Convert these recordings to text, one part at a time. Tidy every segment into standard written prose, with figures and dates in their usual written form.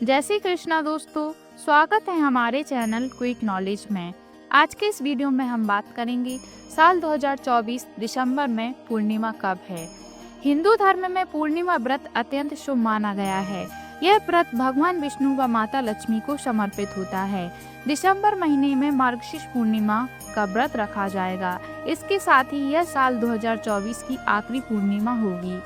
जय श्री कृष्णा दोस्तों, स्वागत है हमारे चैनल क्विक नॉलेज में। आज के इस वीडियो में हम बात करेंगे साल 2024 दिसंबर में पूर्णिमा कब है। हिंदू धर्म में पूर्णिमा व्रत अत्यंत शुभ माना गया है। यह व्रत भगवान विष्णु व माता लक्ष्मी को समर्पित होता है। दिसंबर महीने में मार्गशीर्ष पूर्णिमा का व्रत रखा जाएगा। इसके साथ ही यह साल 2024 की आखिरी पूर्णिमा होगी।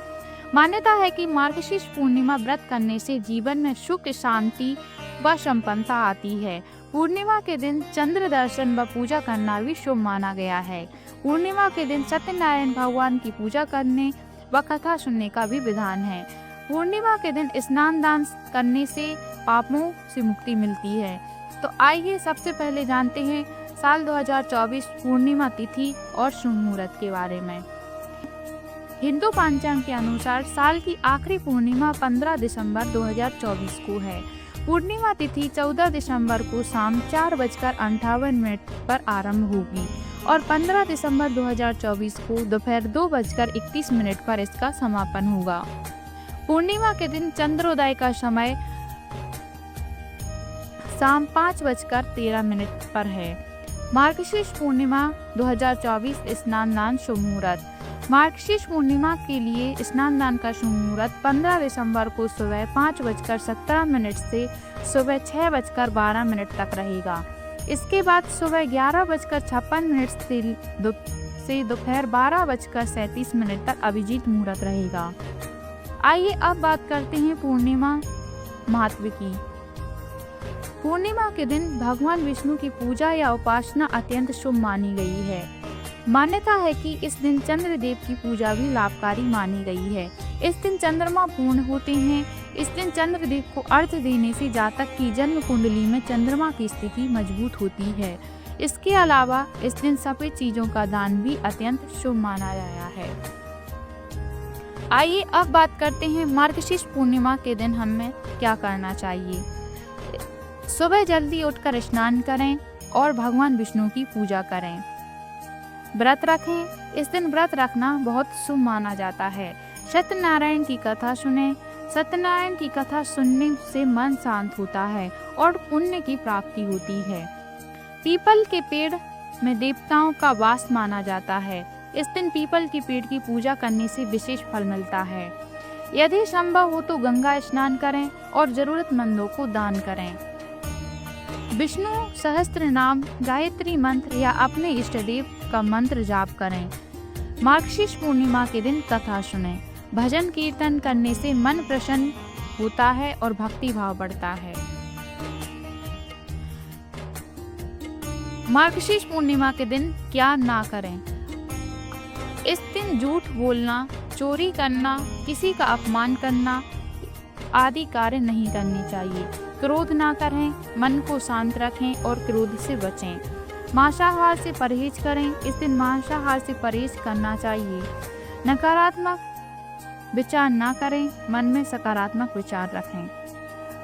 मान्यता है कि मार्गशीर्ष पूर्णिमा व्रत करने से जीवन में सुख, शांति व संपन्नता आती है। पूर्णिमा के दिन चंद्र दर्शन व पूजा करना भी शुभ माना गया है। पूर्णिमा के दिन सत्यनारायण भगवान की पूजा करने व कथा सुनने का भी विधान है। पूर्णिमा के दिन स्नान दान करने से पापों से मुक्ति मिलती है। तो आइए सबसे पहले जानते हैं साल 2024 पूर्णिमा तिथि और शुभ मुहूर्त के बारे में। हिंदू पंचांग के अनुसार साल की आखिरी पूर्णिमा 15 दिसंबर 2024 को है। पूर्णिमा तिथि 14 दिसंबर को शाम 4:58 पर आरंभ होगी और 15 दिसंबर 2024 को दोपहर 2:31 पर इसका समापन होगा। पूर्णिमा के दिन चंद्रोदय का समय शाम 5:13 पर है। मार्गशीर्ष पूर्णिमा 2024 स्नान दान शुभ मुहूर्त। मार्गशीर्ष पूर्णिमा के लिए स्नान दान का शुभ मुहूर्त 15 दिसंबर को सुबह 5:17 से सुबह 6:12 तक रहेगा। इसके बाद सुबह 11:56 से दोपहर 12:37 तक अभिजीत मुहूर्त रहेगा। आइए अब बात करते हैं पूर्णिमा महत्व की। पूर्णिमा के दिन भगवान विष्णु की पूजा या उपासना अत्यंत शुभ मानी गई है। मान्यता है कि इस दिन चंद्रदेव की पूजा भी लाभकारी मानी गई है। इस दिन चंद्रमा पूर्ण होते हैं। इस दिन चंद्रदेव को अर्घ्य देने से जातक की जन्म कुंडली में चंद्रमा की स्थिति मजबूत होती है। इसके अलावा इस दिन सफेद चीजों का दान भी अत्यंत शुभ माना गया है। आइए अब बात करते हैं मार्गशीर्ष पूर्णिमा के दिन हमें क्या करना चाहिए। सुबह जल्दी उठकर स्नान करें और भगवान विष्णु की पूजा करें। व्रत रखें। इस दिन व्रत रखना बहुत शुभ माना जाता है। सत्यनारायण की कथा सुने। सत्यनारायण की कथा सुनने से मन शांत होता है और पुण्य की प्राप्ति होती है। पीपल के पेड़ में देवताओं का वास माना जाता है। इस दिन पीपल के पेड़ की पूजा करने से विशेष फल मिलता है। यदि संभव हो तो गंगा स्नान करें और जरूरतमंदों को दान करें। विष्णु सहस्त्र नाम, गायत्री मंत्र या अपने इष्ट देव का मंत्र जाप करें। मार्गशीर्ष पूर्णिमा के दिन कथा सुनें। भजन कीर्तन करने से मन प्रसन्न होता है और भक्ति भाव बढ़ता है। मार्गशीर्ष पूर्णिमा के दिन क्या ना करें। इस दिन झूठ बोलना, चोरी करना, किसी का अपमान करना आदि कार्य नहीं करने चाहिए। क्रोध ना करें, मन को शांत रखें और क्रोध से बचें। मांसाहार से परहेज करें। इस दिन मांसाहार से परहेज करना चाहिए। नकारात्मक विचार ना करें, मन में सकारात्मक विचार रखें।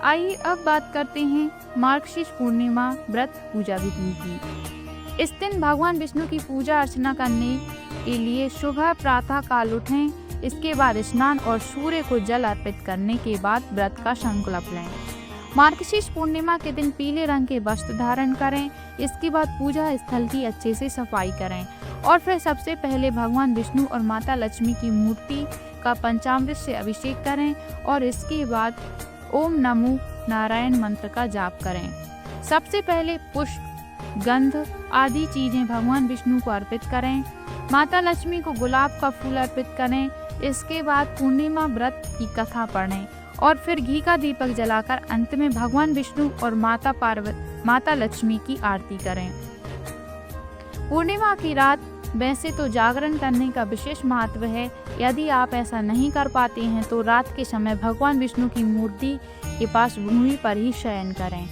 आइए अब बात करते हैं मार्गशीर्ष पूर्णिमा व्रत पूजा विधि की। इस दिन भगवान विष्णु की पूजा अर्चना करने के लिए सुबह प्रातः काल उठें। इसके बाद स्नान और सूर्य को जल अर्पित करने के बाद व्रत का संकल्प लें। मार्गशीर्ष पूर्णिमा के दिन पीले रंग के वस्त्र धारण करें। इसके बाद पूजा स्थल की अच्छे से सफाई करें और फिर सबसे पहले भगवान विष्णु और माता लक्ष्मी की मूर्ति का पंचामृत से अभिषेक करें और इसके बाद ओम नमो नारायण मंत्र का जाप करें। सबसे पहले पुष्प, गंध आदि चीजें भगवान विष्णु को अर्पित करें। माता लक्ष्मी को गुलाब का फूल अर्पित करें। इसके बाद पूर्णिमा व्रत की कथा पढ़ें और फिर घी का दीपक जलाकर अंत में भगवान विष्णु और माता लक्ष्मी की आरती करें। पूर्णिमा की रात वैसे तो जागरण करने का विशेष महत्व है। यदि आप ऐसा नहीं कर पाते हैं तो रात के समय भगवान विष्णु की मूर्ति के पास भूमि पर ही शयन करें।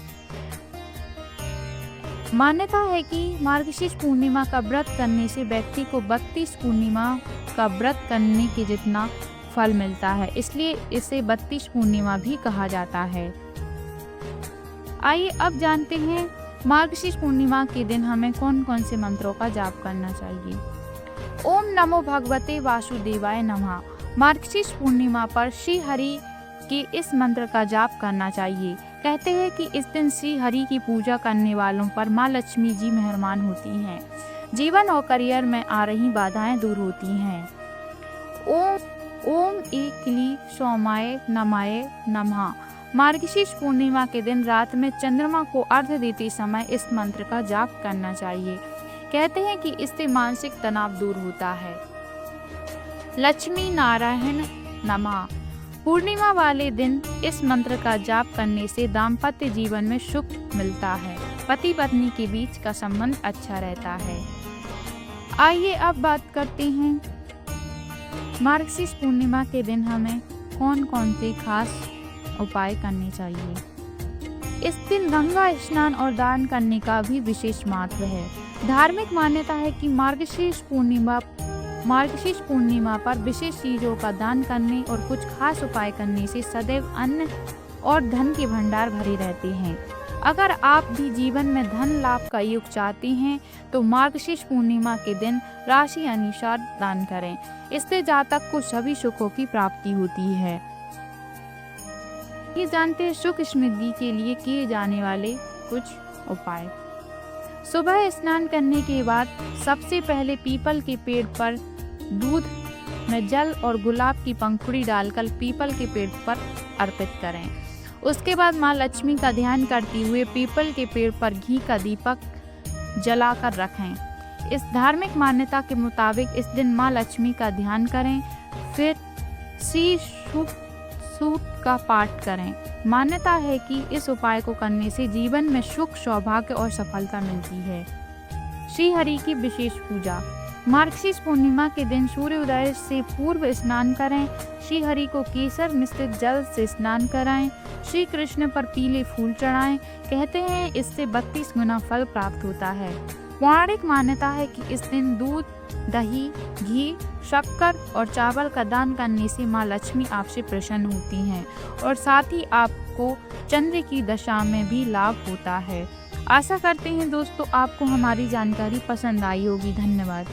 मान्यता है कि मार्गशीर्ष पूर्णिमा का व्रत करने से व्यक्ति को 32 पूर्णिमा का व्रत करने के जितना फल मिलता है, इसलिए इसे 32 पूर्णिमा भी कहा जाता है। आइए अब जानते हैं मार्गशीर्ष पूर्णिमा के दिन हमें कौन कौन से मंत्रों का जाप करना चाहिए। ओम नमो भगवते वासुदेवाय नमः। मार्गशीर्ष पूर्णिमा पर श्री हरि कि इस मंत्र का जाप करना चाहिए। कहते हैं कि इस दिन श्री हरि की पूजा करने वालों पर माँ लक्ष्मी जी मेहरबान होती हैं। जीवन और करियर में आ रही बाधाएं दूर होती हैं। ओम एक क्ली सोमाय नमाय नमः। मार्गशीर्ष पूर्णिमा के दिन रात में चंद्रमा को अर्घ्य देते समय इस मंत्र का जाप करना चाहिए। कहते हैं कि इससे मानसिक तनाव दूर होता है। लक्ष्मी नारायण नमः। पूर्णिमा वाले दिन इस मंत्र का जाप करने से दाम्पत्य जीवन में सुख मिलता है। पति पत्नी के बीच का संबंध अच्छा रहता है। आइए अब बात करते हैं मार्गशीर्ष पूर्णिमा के दिन हमें कौन कौन से खास उपाय करने चाहिए। इस दिन गंगा स्नान और दान करने का भी विशेष महत्व है। धार्मिक मान्यता है कि मार्गशीर्ष पूर्णिमा पर विशेष चीजों का दान करने और कुछ खास उपाय करने से सदैव अन्न और धन के भंडार भरे रहते हैं। अगर आप भी जीवन में धन लाभ का योग चाहते हैं तो मार्गशीर्ष पूर्णिमा के दिन राशि अनुसार दान करें। इससे जातक को सभी सुखों की प्राप्ति होती है। ये जानते हैं सुख समृद्धि के लिए किए जाने वाले कुछ उपाय। सुबह स्नान करने के बाद सबसे पहले पीपल के पेड़ पर दूध में जल और गुलाब की पंखुड़ी डालकर पीपल के पेड़ पर अर्पित करें। उसके बाद माँ लक्ष्मी का ध्यान करते हुए पीपल के पेड़ पर घी का दीपक जलाकर रखें। इस धार्मिक मान्यता के मुताबिक इस दिन माँ लक्ष्मी का ध्यान करें, फिर श्री सूक्त का पाठ करें। मान्यता है कि इस उपाय को करने से जीवन में सुख, सौभाग्य और सफलता मिलती है। श्री हरि की विशेष पूजा। मार्गशीर्ष पूर्णिमा के दिन सूर्योदय से पूर्व स्नान करें। श्री हरि को केसर मिश्रित जल से स्नान कराएं। श्री कृष्ण पर पीले फूल चढ़ाएं। कहते हैं इससे 32 गुना फल प्राप्त होता है। पौराणिक मान्यता है कि इस दिन दूध, दही, घी, शक्कर और चावल का दान करने से माँ लक्ष्मी आपसे प्रसन्न होती हैं और साथ ही आपको चंद्र की दशा में भी लाभ होता है। आशा करते हैं दोस्तों आपको हमारी जानकारी पसंद आई होगी। धन्यवाद।